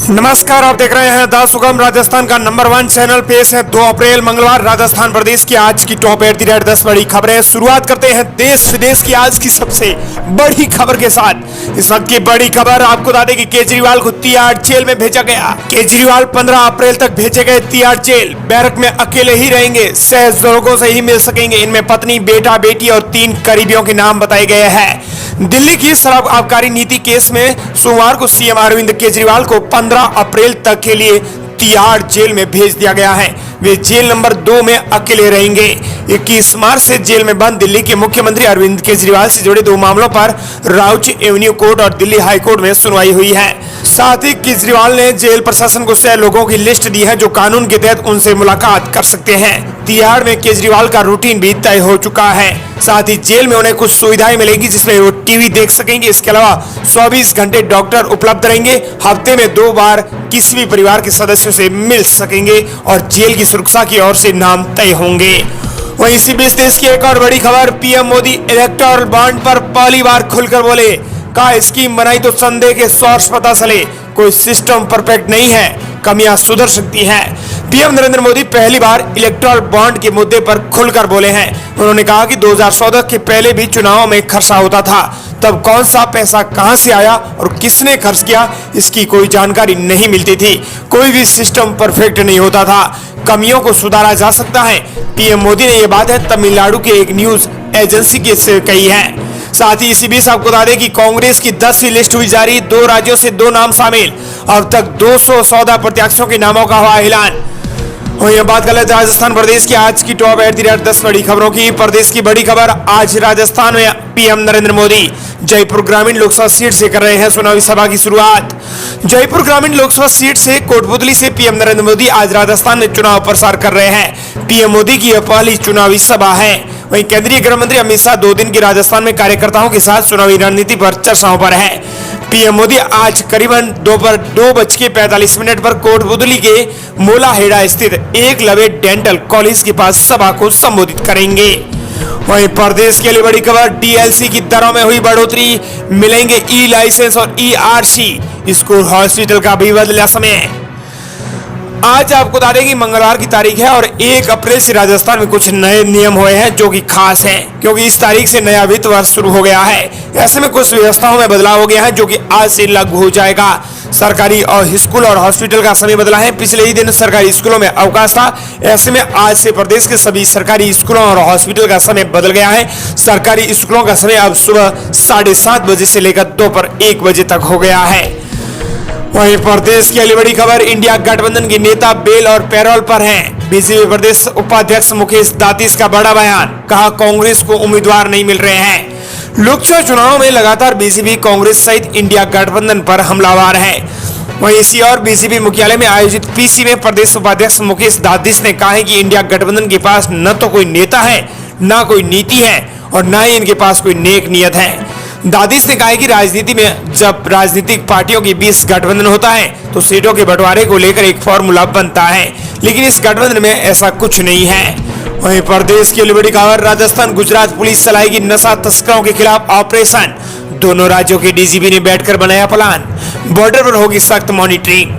नमस्कार, आप देख रहे हैं द सुगम राजस्थान का नंबर 1 चैनल। पेश है 2 अप्रैल मंगलवार राजस्थान प्रदेश की आज की टॉप 10 बड़ी खबरें। शुरुआत करते हैं देश विदेश की आज की सबसे बड़ी खबर के साथ। इस वक्त की बड़ी खबर आपको बता दें कि केजरीवाल को तिहाड़ जेल में भेजा गया। केजरीवाल 15 अप्रैल तक भेजे गए तिहाड़ जेल। बैरक में अकेले ही रहेंगे, सहज लोगों से ही मिल सकेंगे। इनमें पत्नी, बेटा, बेटी और 3 करीबियों के नाम बताए गए हैं। दिल्ली की शराब आबकारी नीति केस में सोमवार को सीएम अरविंद केजरीवाल को 15 अप्रैल तक के लिए तिहाड़ जेल में भेज दिया गया है। वे जेल नंबर 2 में अकेले रहेंगे। 21 मार्च से जेल में बंद दिल्ली के मुख्यमंत्री अरविंद केजरीवाल से जुड़े 2 मामलों पर राउची एवेन्यू कोर्ट और दिल्ली हाई कोर्ट में सुनवाई हुई है। साथ ही केजरीवाल ने जेल प्रशासन को 6 लोगों की लिस्ट दी है जो कानून के तहत उनसे मुलाकात कर सकते हैं। तिहाड़ में केजरीवाल का रूटीन भी तय हो चुका है। साथ ही जेल में उन्हें कुछ सुविधाएं मिलेंगी जिसमें वो टीवी देख सकेंगे। इसके अलावा 24 घंटे डॉक्टर उपलब्ध रहेंगे। हफ्ते में 2 बार किसी भी परिवार के सदस्यों से मिल सकेंगे और जेल की सुरक्षा की ओर से नाम तय होंगे। वहीं इसी बीच देश की एक और बड़ी खबर, पीएम मोदी इलेक्टोरल बॉन्ड पर पहली बार खुलकर बोले। कहा, स्कीम बनाई तो संदेह के सोर्स पता चले। कोई सिस्टम परफेक्ट नहीं है, कमियां सुधर सकती हैं। पीएम नरेंद्र मोदी पहली बार इलेक्टोरल बॉन्ड के मुद्दे पर खुलकर बोले हैं। उन्होंने कहा कि 2014 के पहले भी चुनाव में खर्चा होता था, तब कौन सा पैसा कहां से आया और किसने खर्च किया, इसकी कोई जानकारी नहीं मिलती थी। कोई भी सिस्टम परफेक्ट नहीं होता था, कमियों को सुधारा जा सकता है। पीएम मोदी ने यह बात है तमिलनाडु के एक न्यूज एजेंसी के से कही है। साथ ही इसी बीच आपको बता दें कि कांग्रेस की 10वीं लिस्ट हुई जारी। 2 राज्यों से 2 नाम शामिल। अब तक 214 प्रत्याशियों के नामों का हुआ ऐलान। और यह बात गलत। राजस्थान प्रदेश की आज की टॉप 10 बड़ी खबरों की। प्रदेश की बड़ी खबर, आज राजस्थान में पीएम नरेंद्र मोदी जयपुर ग्रामीण लोकसभा सीट से कर रहे हैं चुनावी सभा की शुरुआत। जयपुर ग्रामीण लोकसभा सीट से कोटपुतली से पीएम नरेंद्र मोदी आज राजस्थान में चुनाव प्रचार कर रहे हैं। पीएम मोदी की यह पहली चुनावी सभा है। वहीं केंद्रीय गृह मंत्री अमित शाह 2 दिन की राजस्थान में कार्यकर्ताओं के साथ चुनावी रणनीति पर चर्चाओं पर है। पीएम मोदी आज करीबन दोपहर 2:45 पर कोटपुतली के मोलाहेड़ा स्थित एकलव्य डेंटल कॉलेज के पास सभा को संबोधित करेंगे। वहीं प्रदेश के लिए बड़ी खबर, डीएलसी की दरों में हुई बढ़ोतरी, मिलेंगे ई लाइसेंस और ईआरसी। स्कूल हॉस्पिटल का भी बदला समय। आज आपको बता दें कि मंगलवार की तारीख है और 1 अप्रैल से राजस्थान में कुछ नए नियम हुए हैं जो कि खास हैं, क्योंकि इस तारीख से नया वित्त वर्ष शुरू हो गया है। ऐसे में कुछ व्यवस्थाओं में बदलाव हो गया है जो कि आज से लागू हो जाएगा। सरकारी और स्कूल और हॉस्पिटल का समय बदला है। पिछले ही दिन सरकारी स्कूलों में अवकाश था। ऐसे में आज से प्रदेश के सभी सरकारी स्कूलों और हॉस्पिटल का समय बदल गया है। सरकारी स्कूलों का समय अब सुबह 7:30 बजे से लेकर दोपहर 1 बजे तक हो गया है। वहीं प्रदेश की अगली बड़ी खबर, इंडिया गठबंधन के नेता बेल और पैरोल पर हैं। बीजेपी प्रदेश उपाध्यक्ष मुकेश दातिश का बड़ा बयान। कहा, कांग्रेस को उम्मीदवार नहीं मिल रहे हैं। लोकसभा चुनाव में लगातार बीजेपी कांग्रेस सहित इंडिया गठबंधन पर हमलावर है। वहीं इसी और बीजेपी मुख्यालय में आयोजित पीसी में प्रदेश उपाध्यक्ष मुकेश दातिश ने कहा है कि इंडिया गठबंधन के पास न तो कोई नेता है, न कोई नीति है और न ही इनके पास कोई नेक नियत है। दातिश ने कहा कि राजनीति में जब राजनीतिक पार्टियों के बीच गठबंधन होता है तो सीटों के बंटवारे को लेकर एक फॉर्मूला बनता है, लेकिन इस गठबंधन में ऐसा कुछ नहीं है। वहीं प्रदेश की बड़ी खबर, राजस्थान गुजरात पुलिस चलाएगी नशा तस्करों के खिलाफ ऑपरेशन। दोनों राज्यों के डीजीपी ने बैठकर बनाया प्लान। बॉर्डर पर होगी सख्त मॉनिटरिंग।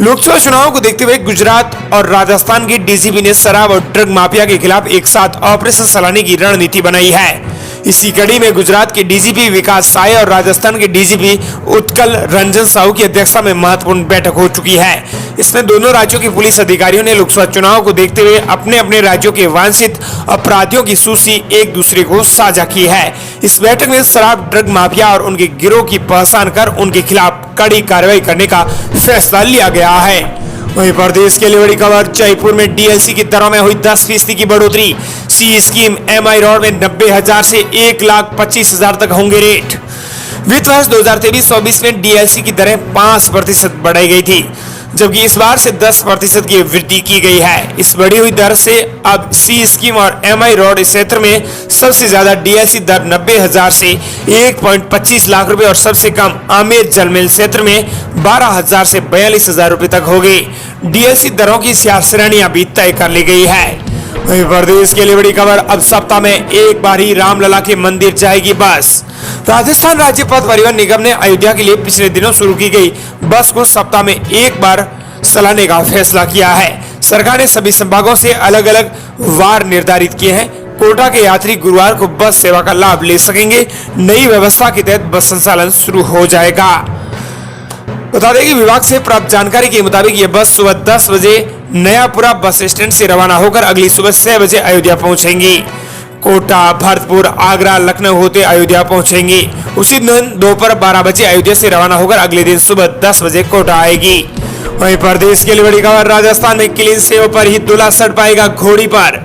लोकसभा चुनाव को देखते हुए गुजरात और राजस्थान के डीजीपी ने शराब और ड्रग माफिया के खिलाफ एक साथ ऑपरेशन चलाने की रणनीति बनाई है। इसी कड़ी में गुजरात के डीजीपी विकास साय और राजस्थान के डीजीपी उत्कल रंजन साहू की अध्यक्षता में महत्वपूर्ण बैठक हो चुकी है। इसमें दोनों राज्यों के पुलिस अधिकारियों ने लोकसभा चुनाव को देखते हुए अपने अपने राज्यों के वांछित अपराधियों की सूची एक दूसरे को साझा की है। इस बैठक में शराब ड्रग माफिया और उनके गिरोह की पहचान कर उनके खिलाफ कड़ी कार्रवाई करने का फैसला लिया गया है। वहीं प्रदेश के लिए बड़ी खबर, जयपुर में डीएलसी की दरों में हुई 10% की बढ़ोतरी। सी स्कीम एमआई रोड में 90,000 से 1,25,000 तक होंगे रेट। वित्त वर्ष 2023-24 में डीएलसी की दरें 5% बढ़ाई गई थी, जबकि इस बार से 10% की वृद्धि की गई है। इस बढ़ी हुई दर से अब सी स्कीम और एमआई रोड क्षेत्र में सबसे ज्यादा डीएलसी दर 90,000 से 1.25 लाख रुपए और सबसे कम आमेर जलमेल क्षेत्र में 12,000 से 42,000 रुपए तक होगी। डीएलसी दरों की 4 श्रेणियां भी तय कर ली गई है। वहीं प्रदेश के लिए बड़ी खबर, अब सप्ताह में एक बार ही रामलला के मंदिर जाएगी बस। राजस्थान राज्य पथ परिवहन निगम ने अयोध्या के लिए पिछले दिनों शुरू की गई बस को सप्ताह में एक बार चलाने का फैसला किया है। सरकार ने सभी संभागों से अलग अलग वार निर्धारित किए हैं। कोटा के यात्री गुरुवार को बस सेवा का लाभ ले सकेंगे। नई व्यवस्था के तहत बस संचालन शुरू हो जाएगा। बता दें कि विभाग से प्राप्त जानकारी के मुताबिक ये बस सुबह 10 बजे नयापुरा बस स्टैंड से रवाना होकर अगली सुबह 6 बजे अयोध्या पहुंचेंगी। कोटा, भरतपुर, आगरा, लखनऊ होते अयोध्या पहुंचेंगी। उसी दिन दोपहर 12 बजे अयोध्या से रवाना होकर अगले दिन सुबह 10 बजे कोटा आएगी। वहीं प्रदेश के लिए बड़ी खबर, राजस्थान में क्लीन सेव पर ही दूल्हा सट पाएगा घोड़ी पर।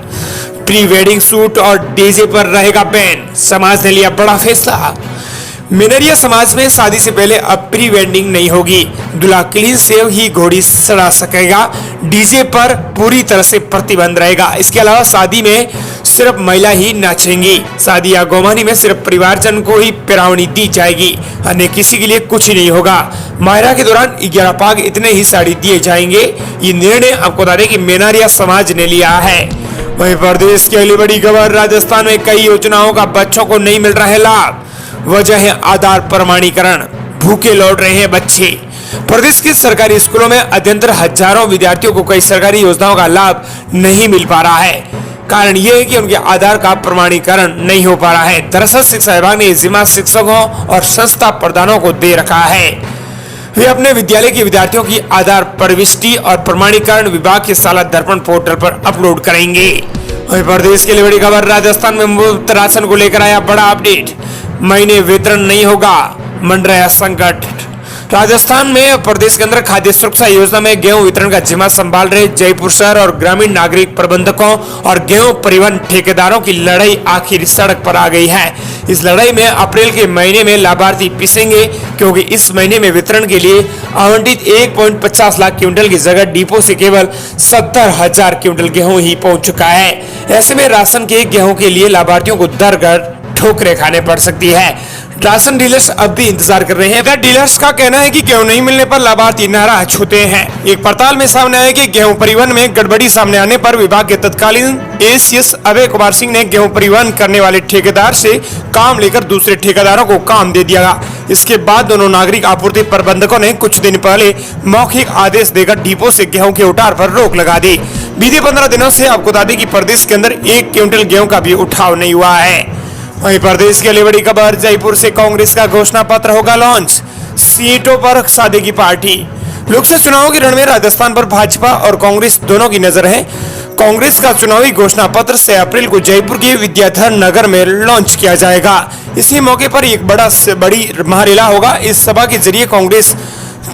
प्री वेडिंग शूट और डीजे पर रहेगा बैन। समाज ने लिया बड़ा फैसला। मिनरिया समाज में शादी से पहले अब प्री वेडिंग नहीं होगी। दूल्हा क्लीन सेव ही घोड़ी सड़ा सकेगा। डीजे पर पूरी तरह से प्रतिबंध रहेगा। इसके अलावा शादी में सिर्फ महिला ही नाचेंगी। शादी या गोमानी में सिर्फ परिवारजन को ही पिरावनी दी जाएगी, अन्य किसी के लिए कुछ नहीं होगा। मायरा के दौरान 11 पाग इतने ही साड़ी दिए जाएंगे। ये निर्णय आपको बता दें कि मिनरिया समाज ने लिया है। वहीं प्रदेश की अगली बड़ी खबर, राजस्थान में कई योजनाओं का बच्चों को नहीं मिल रहा है लाभ। वजह है आधार प्रमाणीकरण। भूखे लौट रहे हैं बच्चे। प्रदेश के सरकारी स्कूलों में अध्ययनरत हजारों विद्यार्थियों को कई सरकारी योजनाओं का लाभ नहीं मिल पा रहा है। कारण यह है कि उनके आधार का प्रमाणीकरण नहीं हो पा रहा है। दरअसल शिक्षा विभाग ने जिम्मा शिक्षकों और संस्था प्रधानों को दे रखा है। वे अपने विद्यालय के विद्यार्थियों की आधार प्रविष्टि और प्रमाणीकरण विभाग के साला दर्पण पोर्टल पर अपलोड करेंगे। वहीं प्रदेश के लिए बड़ी खबर, राजस्थान में मुफ्त राशन को लेकर आया बड़ा अपडेट। महीने वितरण नहीं होगा, मंड रहा संकट। राजस्थान में प्रदेश के अंदर खाद्य सुरक्षा योजना में गेहूं वितरण का जिम्मा संभाल रहे जयपुर शहर और ग्रामीण नागरिक प्रबंधकों और गेहूं परिवहन ठेकेदारों की लड़ाई आखिर सड़क पर आ गई है। इस लड़ाई में अप्रैल के महीने में लाभार्थी पिसेंगे, क्योंकि इस महीने में वितरण के लिए आवंटित 1.50 लाख क्विंटल की जगह डिपो से केवल 70,000 क्विंटल गेहूं ही पहुंच चुका है। ऐसे में राशन के गेहूं के लिए लाभार्थियों को दर दर ठोकरें खाने पड़ सकती है। राशन डीलर्स अब भी इंतजार कर रहे हैं। डीलर्स का कहना है कि गेहूं नहीं मिलने पर लाभार्थी नाराज होते हैं। एक पड़ताल में सामने आया कि गेहूं परिवहन में गड़बड़ी सामने आने पर विभाग के तत्कालीन एसीएस अभय कुमार सिंह ने गेहूं परिवहन करने वाले ठेकेदार से काम लेकर दूसरे ठेकेदारों को काम दे दिया। इसके बाद दोनों नागरिक आपूर्ति प्रबंधकों ने कुछ दिन पहले मौखिक आदेश देकर डिपो से गेहूं के उठाव पर रोक लगा दी। बीते 15 दिनों से आपको बता दें कि प्रदेश के अंदर 1 क्विंटल गेहूं का भी उठाव नहीं हुआ है। वहीं प्रदेश के लिए बड़ी खबर, जयपुर से कांग्रेस का घोषणा पत्र होगा लॉन्च। सीटों पर सादेगी पार्टी। लोकसभा चुनावों के रण में राजस्थान पर भाजपा और कांग्रेस दोनों की नजर है। कांग्रेस का चुनावी घोषणा पत्र 6 अप्रैल को जयपुर के विद्याधर नगर में लॉन्च किया जाएगा। इसी मौके पर एक बड़ी महारेला होगा। इस सभा के जरिए कांग्रेस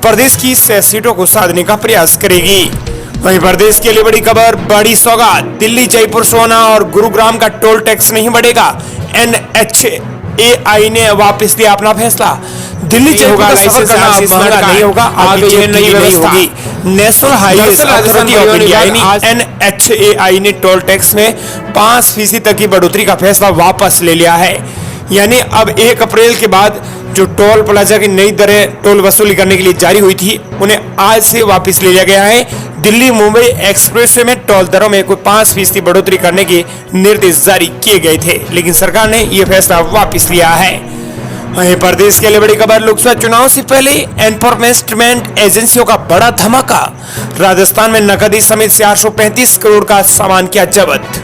प्रदेश की 6 सीटों को साधने का प्रयास करेगी। वहीं प्रदेश के लिए बड़ी खबर, बड़ी सौगात। दिल्ली, जयपुर, सोना और गुरुग्राम का टोल टैक्स नहीं बढ़ेगा। NHAI ने वापस लिया अपना फैसला। दिल्ली जयपुर का सफर करना अब महंगा नहीं होगा। आगे यह नई व्यवस्था होगी। National highways authority of India यानी NHAI ने टोल टैक्स में 5% तक की बढ़ोतरी का फैसला वापस ले लिया है। यानी अब 1 अप्रैल के बाद जो टोल प्लाजा की नई दरें टोल वसूली करने के लिए जारी हुई थी, उन्हें आज से वापस ले लिया गया है। दिल्ली मुंबई एक्सप्रेसवे में टोल दरों में कोई 5% बढ़ोतरी करने के निर्देश जारी किए गए थे, लेकिन सरकार ने यह फैसला वापस लिया है। वहीं प्रदेश के लिए बड़ी खबर, लोकसभा चुनाव से पहले एनफोर्समेंट एजेंसियों का बड़ा धमाका। राजस्थान में नकदी समेत 435 करोड़ का सामान किया जब्त।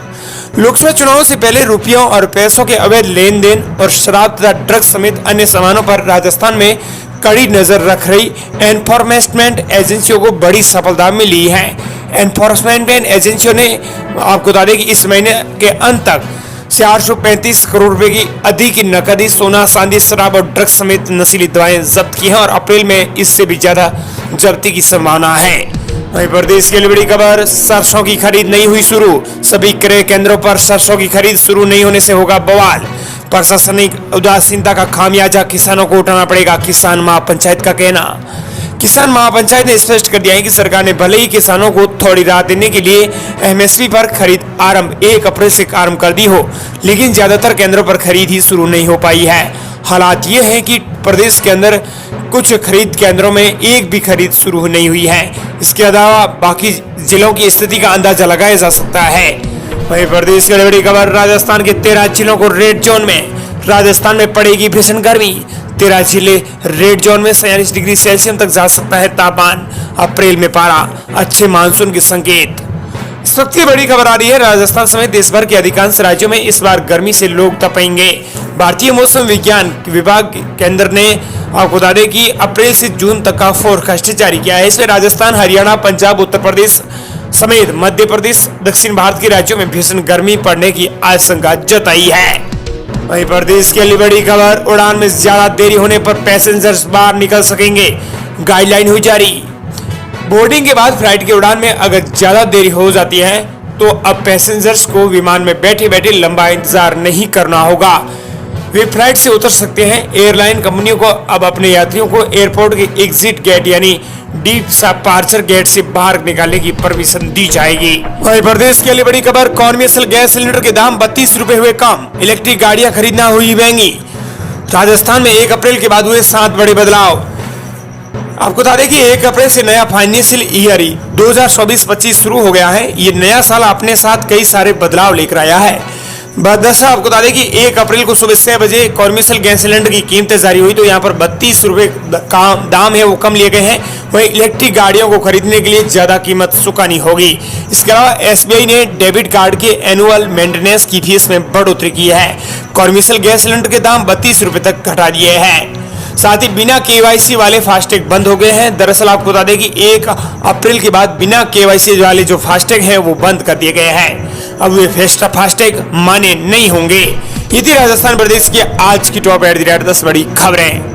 लोकसभा चुनाव से पहले रुपयों और पैसों के अवैध लेन देन और शराब तथा ड्रग्स समेत अन्य सामानों पर राजस्थान में कड़ी नजर रख रही एनफोर्समेंट एजेंसियों को बड़ी सफलता मिली है। एनफोर्समेंट एजेंसियों ने आपको बता दें कि इस महीने के अंत तक 435 करोड़ रुपए की अधिक की नकदी, सोना, चांदी, शराब और ड्रग्स समेत नशीली दवाएं जब्त की हैं और अप्रैल में इससे भी ज्यादा जब्ती की संभावना है। वहीं प्रदेश के लिए बड़ी खबर, सरसों की खरीद नहीं हुई शुरू। सभी क्रय केंद्रों पर सरसों की खरीद शुरू नहीं होने से होगा बवाल। प्रशासनिक उदासीनता का खामियाजा किसानों को उठाना पड़ेगा, किसान महापंचायत का कहना। किसान महापंचायत ने स्पष्ट कर दिया है कि सरकार ने भले ही किसानों को थोड़ी राहत देने के लिए MSP पर खरीद आरंभ 1 अप्रैल से आरंभ कर दी हो, लेकिन ज्यादातर केंद्रों पर खरीद ही शुरू नहीं हो पाई है। हालात ये है कि प्रदेश के अंदर कुछ खरीद केंद्रों में एक भी खरीद शुरू नहीं हुई है। इसके अलावा बाकी जिलों की स्थिति का अंदाजा लगाया जा सकता है। वहीं प्रदेश की बड़ी खबर, राजस्थान के 13 जिलों को रेड जोन में। राजस्थान में पड़ेगी भीषण गर्मी। 13 जिले रेड जोन में 47 डिग्री सेल्सियस तक जा सकता है तापमान। अप्रैल में पारा, अच्छे मानसून के संकेत। इस वक्त की बड़ी खबर आ रही है, राजस्थान समेत देश भर के अधिकांश राज्यों में इस बार गर्मी से लोग तपेंगे। भारतीय मौसम विज्ञान विभाग केंद्र ने आपको बता दें कि अप्रैल से जून तक का फोरकास्ट जारी किया है। इसमें राजस्थान, हरियाणा, पंजाब, उत्तर प्रदेश समेत मध्य प्रदेश, दक्षिण भारत के राज्यों में भीषण गर्मी पड़ने की आशंका जताई है। वहीं प्रदेश की अगली बड़ी खबर, उड़ान में ज्यादा देरी होने पर पैसेंजर्स बाहर निकल सकेंगे, गाइडलाइन हुई जारी। बोर्डिंग के बाद फ्लाइट की उड़ान में अगर ज्यादा देरी हो जाती है तो अब पैसेंजर्स को विमान में बैठे बैठे लंबा इंतजार नहीं करना होगा। वे फ्लाइट से उतर सकते हैं। एयरलाइन कंपनियों को अब अपने यात्रियों को एयरपोर्ट के एग्जिट गेट यानी डिपार्चर गेट से बाहर निकालने की परमिशन दी जाएगी। वहीं प्रदेश के लिए बड़ी खबर, कॉमर्शियल गैस सिलेंडर के दाम 32 रुपए हुए कम, इलेक्ट्रिक गाड़ियां खरीदना हुई महंगी। राजस्थान में 1 अप्रैल के बाद हुए 7 बड़े बदलाव। आपको बता दें कि 1 अप्रैल से नया फाइनेंशियल ईयर 2024-25 शुरू हो गया है। ये नया साल अपने साथ कई सारे बदलाव लेकर आया है। दरअसल आपको बता दें कि 1 अप्रैल को सुबह 6 बजे कॉमर्शियल गैस सिलेंडर की कीमतें जारी हुई तो यहाँ पर 32 रुपए का दाम है वो कम लिए गए हैं। वहीं इलेक्ट्रिक गाड़ियों को खरीदने के लिए ज्यादा कीमत चुकानी होगी। इसके अलावा SBI ने डेबिट कार्ड के एनुअल मेंटेनेंस की फीस में बढ़ोतरी की है। कॉमर्शियल गैस सिलेंडर के दाम 32 रुपए तक घटा दिए हैं। साथ ही बिना KYC वाले फास्टैग बंद हो गए हैं। दरअसल आपको बता दें कि 1 अप्रैल के बाद बिना KYC वाले जो फास्टैग हैं वो बंद कर दिए गए हैं। अब वे फास्टैग माने नहीं होंगे। ये थी राजस्थान प्रदेश की आज की टॉप एट द रेट 10 बड़ी खबरें।